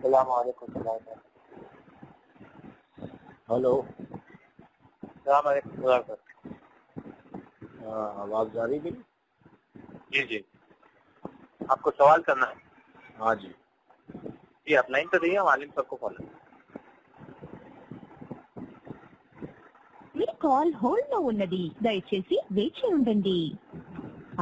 السلام علیکم ورحمۃ اللہ وبرکاتہ۔ ہلو، السلام علیکم ورحمۃ اللہ وبرکاتہ۔ آواز جاری بھی؟ جی جی، آپ کو سوال کرنا ہے؟ ہاں جی جی آپ لائن پہ رہیے، ہم عالم صاحب کو کال کریں۔ మీ కాల్ హోల్డ్ లో ఉన్నది, దయచేసి వేచి ఉండండి।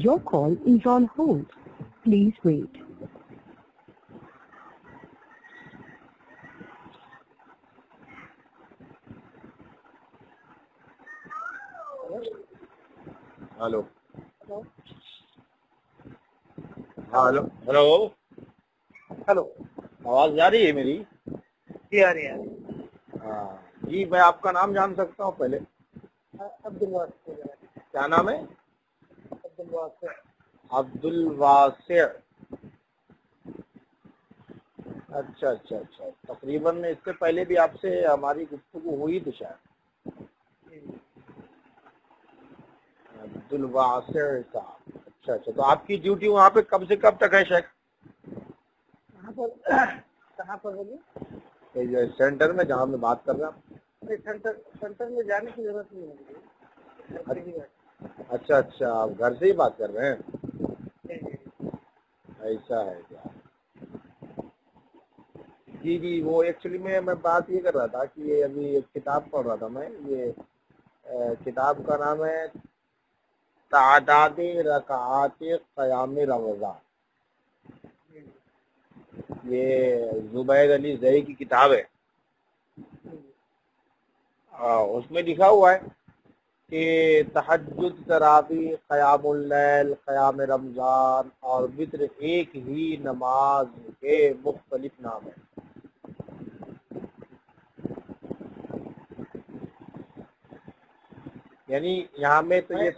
Your call is on hold. Please wait. Hello, ہاں ہلو ہلو، ہلو، آواز جاری ہے میری؟ جی آ رہی ہے۔ ہاں جی، میں آپ کا نام جان سکتا ہوں پہلے؟ عبد الواسع۔ کیا نام ہے؟ عبد الواسع۔ عبد الواسع۔ اچھا اچھا اچھا، تقریباً اس سے پہلے بھی آپ سے ہماری گفتگو ہوئی تو شاید۔ عبد الواسع صاحب، اچھا اچھا، تو آپ کی ڈیوٹی وہاں پہ کب سے کب تک ہے شیخ؟ کہاں پر بولیے؟ سینٹر میں جہاں میں بات کر رہا ہوں۔ سینٹر میں جانے کی ضرورت نہیں ہے۔ اچھا اچھا، آپ گھر سے ہی بات کر رہے ہیں؟ ایسا ہے کیا؟ جی جی، وہ ایکچولی میں بات یہ کر رہا تھا کہ یہ ابھی ایک کتاب پڑھ رہا تھا میں، یہ کتاب کا نام ہے تعداد رکعات قیام رمضان۔ یہ زبید علی زئی کی کتاب ہے۔ اس میں لکھا ہوا ہے کہ تہجد، تراویح، قیام اللیل، قیام رمضان اور وتر ایک ہی نماز کے مختلف نام ہیں۔ یعنی یہاں میں تو یہ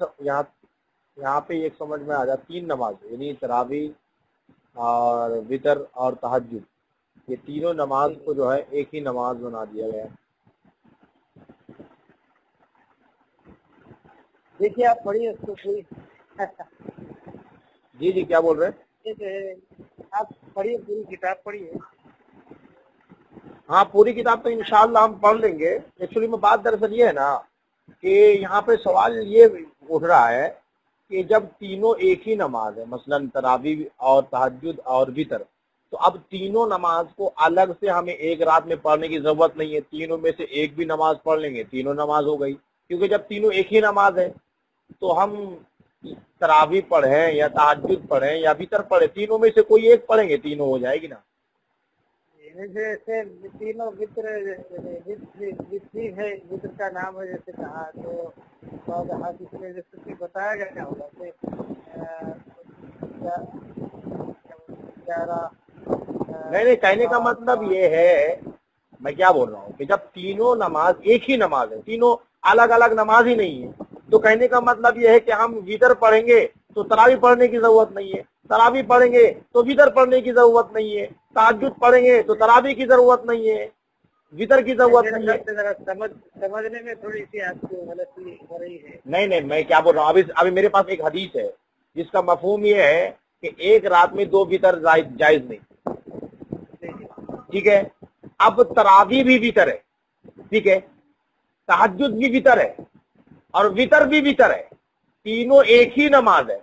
یہاں پہ ایک سمجھ میں آ جائے، تین نماز یعنی تراویح اور وتر اور تہجد، یہ تینوں نماز کو جو ہے ایک ہی نماز بنا دیا گیا ہے۔ دیکھیے آپ پڑھیے اس کو پوری۔ جی جی، کیا بول رہے ہیں؟ آپ پڑھیے، پوری کتاب پڑھیے۔ ہاں پوری کتاب تو انشاءاللہ ہم پڑھ لیں گے۔ ایکچولی میں بات دراصل یہ ہے نا کہ یہاں پہ سوال یہ اٹھ رہا ہے کہ جب تینوں ایک ہی نماز ہے، مثلا تراویح اور تہجد اور وتر، تو اب تینوں نماز کو الگ سے ہمیں ایک رات میں پڑھنے کی ضرورت نہیں ہے، تینوں میں سے ایک بھی نماز پڑھ لیں گے، تینوں نماز ہو گئی۔ کیونکہ جب تینوں ایک ہی نماز ہے تو ہم تراویح پڑھیں یا تہجد پڑھیں یا وتر پڑھیں، تینوں میں سے کوئی ایک پڑھیں گے، تینوں ہو جائے گی نا۔ جیسے تینوں وطر ہے، وطر کا نام ہے جیسے کہا، تو حدیث میں جیسے بتایا گیا ہوگا کہ 11۔ نہیں، کہنے کا مطلب یہ ہے، میں کیا بول رہا ہوں کہ جب تینوں نماز ایک ہی نماز ہے، تینوں الگ الگ نماز ہی نہیں ہے، تو کہنے کا مطلب یہ ہے کہ ہم وتر پڑھیں گے تو تراویح پڑھنے کی ضرورت نہیں ہے، تراویح پڑھیں گے تو وتر پڑھنے کی ضرورت نہیں ہے، تہجد پڑھیں گے تو تراویح کی ضرورت نہیں ہے، وتر کی ضرورت نہیں ہے۔ سمجھنے میں تھوڑی سی آپ کو غلطی ہو رہی ہے۔ نہیں، میں کیا بول رہا ہوں، ابھی میرے پاس ایک حدیث ہے جس کا مفہوم یہ ہے کہ ایک رات میں دو وتر جائز نہیں، ٹھیک ہے؟ اب تراویح بھی وتر ہے، ٹھیک ہے، تہجد بھی وتر ہے اور وتر بھی وتر ہے، تینوں ایک ہی نماز ہے۔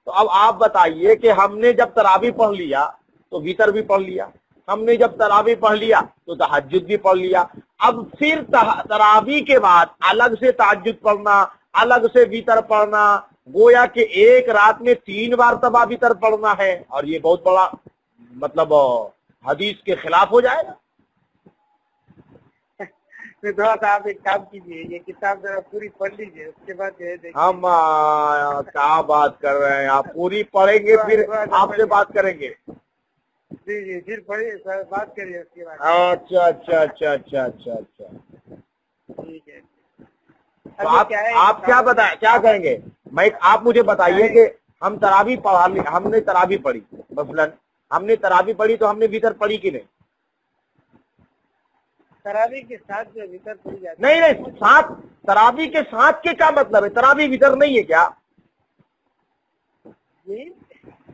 تو اب آپ بتائیے کہ ہم نے جب تراویح پڑھ لیا تو وتر بھی پڑھ لیا، ہم نے جب تراویح پڑھ لیا تو تہجد بھی پڑھ لیا، اب پھر تراویح کے بعد الگ سے تہجد پڑھنا، الگ سے وتر پڑھنا، گویا کہ ایک رات میں 3 مرتبہ وتر پڑھنا ہے، اور یہ بہت بڑا مطلب حدیث کے خلاف ہو جائے گا۔ تھوڑا سا آپ ایک کام کیجیے، یہ کتاب ذرا پوری پڑھ لیجیے، اس کے بعد ہم کیا بات کر رہے ہیں، آپ پوری پڑھیں گے پھر آپ سے بات کریں گے۔ جی جی، پھر پڑھیے سر، بات کریے اس کے بعد۔ اچھا اچھا اچھا اچھا اچھا اچھا، ٹھیک ہے۔ تو آپ کیا بتائیں، کیا کہیں گے؟ آپ مجھے بتائیے کہ ہم تراویح ہم نے تراویح پڑھی، مثلا ہم نے تراویح پڑھی تو ہم نے وتر پڑھی کہ نہیں؟ تراویح کے ساتھ جو وتر پڑھی جاتی ہے۔ نہیں، ساتھ تراویح کے ساتھ کے کیا مطلب ہے؟ تراویح وتر نہیں ہے کیا؟ جی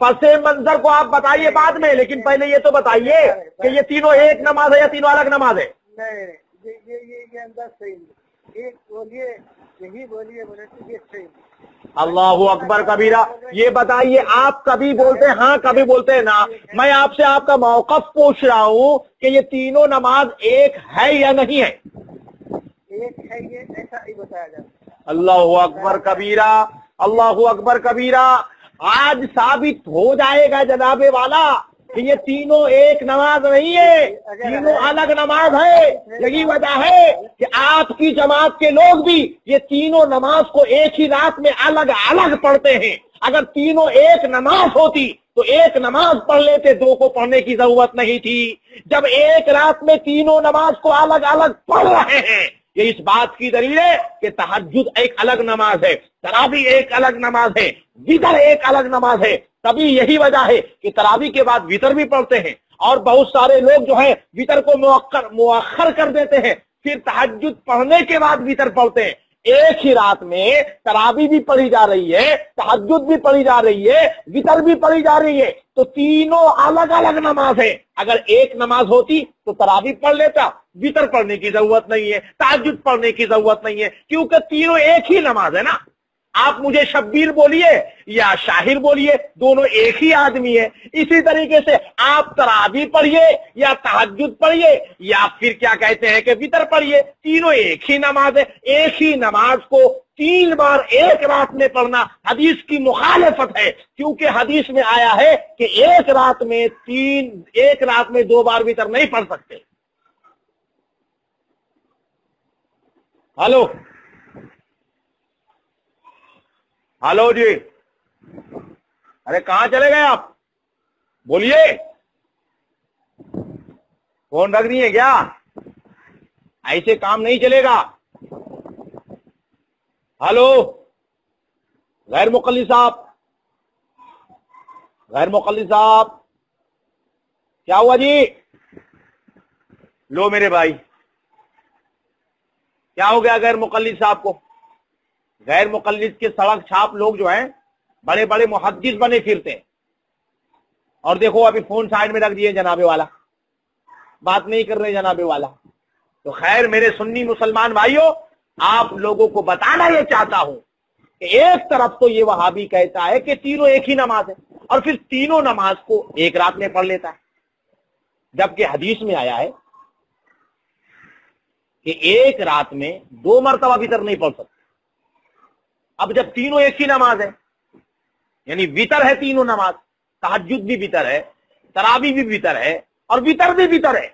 پس منظر کو آپ بتائیے بعد میں، لیکن پہلے یہ تو بتائیے کہ یہ تینوں ایک نماز ہے یا تینوں الگ نماز ہے؟ نہیں، یہ انداز صحیح نہیں، ایک بولیے یہی بولیے، بولے تو یہ صحیح نہیں۔ اللہ اکبر کبیرہ۔ یہ بتائیے آپ کبھی بولتے ہیں ہاں، کبھی بولتے ہیں نا؟ میں آپ سے آپ کا موقف پوچھ رہا ہوں کہ یہ تینوں نماز ایک ہے یا نہیں ہے؟ ایک ہے، یہ ایسا ہی بتایا جاتا ہے۔ اللہ اکبر کبیرہ، اللہ اکبر کبیرہ۔ آج ثابت ہو جائے گا جناب والا کہ یہ تینوں ایک نماز نہیں ہے، تینوں الگ نماز ہے۔ یہی وجہ ہے کہ آپ کی جماعت کے لوگ بھی یہ تینوں نماز کو ایک ہی رات میں الگ الگ پڑھتے ہیں۔ اگر تینوں ایک نماز ہوتی تو ایک نماز پڑھ لیتے، دو کو پڑھنے کی ضرورت نہیں تھی۔ جب ایک رات میں تینوں نماز کو الگ الگ پڑھ رہے ہیں، یہ اس بات کی دلیل ہے کہ تہجد ایک الگ نماز ہے، تراویح ایک الگ نماز ہے، وتر ایک الگ نماز ہے۔ تبھی یہی وجہ ہے کہ تراویح کے بعد وتر بھی پڑھتے ہیں، اور بہت سارے لوگ جو ہیں وتر کو مؤخر کر دیتے ہیں، پھر تہجد پڑھنے کے بعد وتر پڑھتے ہیں۔ ایک ہی رات میں تراویح بھی پڑھی جا رہی ہے، تہجد بھی پڑھی جا رہی ہے، وتر بھی پڑھی جا رہی ہے، تو تینوں الگ الگ نماز ہے۔ اگر ایک نماز ہوتی تو تراویح پڑھ لیتا، وتر پڑھنے کی ضرورت نہیں ہے، تہجد پڑھنے کی ضرورت نہیں ہے، کیونکہ تینوں ایک ہی نماز ہے نا۔ آپ مجھے شبیر بولیے یا شاہر بولیے، دونوں ایک ہی آدمی ہے۔ اسی طریقے سے آپ تراویح پڑھیے یا تہجد پڑھیے یا پھر کیا کہتے ہیں کہ وتر پڑھیے، تینوں ایک ہی نماز ہے۔ ایک ہی نماز کو 3 بار ایک رات میں پڑھنا حدیث کی مخالفت ہے، کیونکہ حدیث میں آیا ہے کہ ایک رات میں 2 بار وتر نہیں پڑھ سکتے۔ ہلو جی، ارے کہاں چلے گئے آپ؟ بولیے، فون رکھ دیے کیا؟ ایسے کام نہیں چلے گا۔ ہلو غیر مقلد صاحب، غیر مقلد صاحب، کیا ہوا جی؟ لو میرے بھائی، کیا ہو گیا غیر مقلد صاحب کو؟ غیر مقلد کے سڑک چھاپ لوگ جو ہیں بڑے بڑے محدث بنے پھرتے ہیں، اور دیکھو ابھی فون سائڈ میں رکھ دیے جناب والا، بات نہیں کر رہے جناب والا۔ تو خیر میرے سنی مسلمان بھائیوں، آپ لوگوں کو بتانا یہ چاہتا ہوں کہ ایک طرف تو یہ وہابی کہتا ہے کہ تینوں ایک ہی نماز ہے، اور پھر تینوں نماز کو ایک رات میں پڑھ لیتا ہے، جبکہ حدیث میں آیا ہے کہ ایک رات میں 2 مرتبہ وتر نہیں پڑھ سکتے۔ اب جب تینوں ایک ہی نماز ہے، یعنی وتر ہے تینوں نماز، تہجد بھی وتر ہے، تراویح بھی وتر ہے، اور وتر بھی وتر ہے،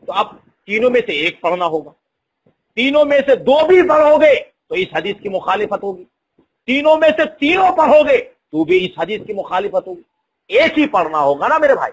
تو اب تینوں میں سے ایک پڑھنا ہوگا۔ تینوں میں سے 2 بھی پڑھو گے تو اس حدیث کی مخالفت ہوگی، تینوں میں سے تینوں پڑھو گے تو بھی اس حدیث کی مخالفت ہوگی۔ ایک ہی پڑھنا ہوگا نا میرے بھائی۔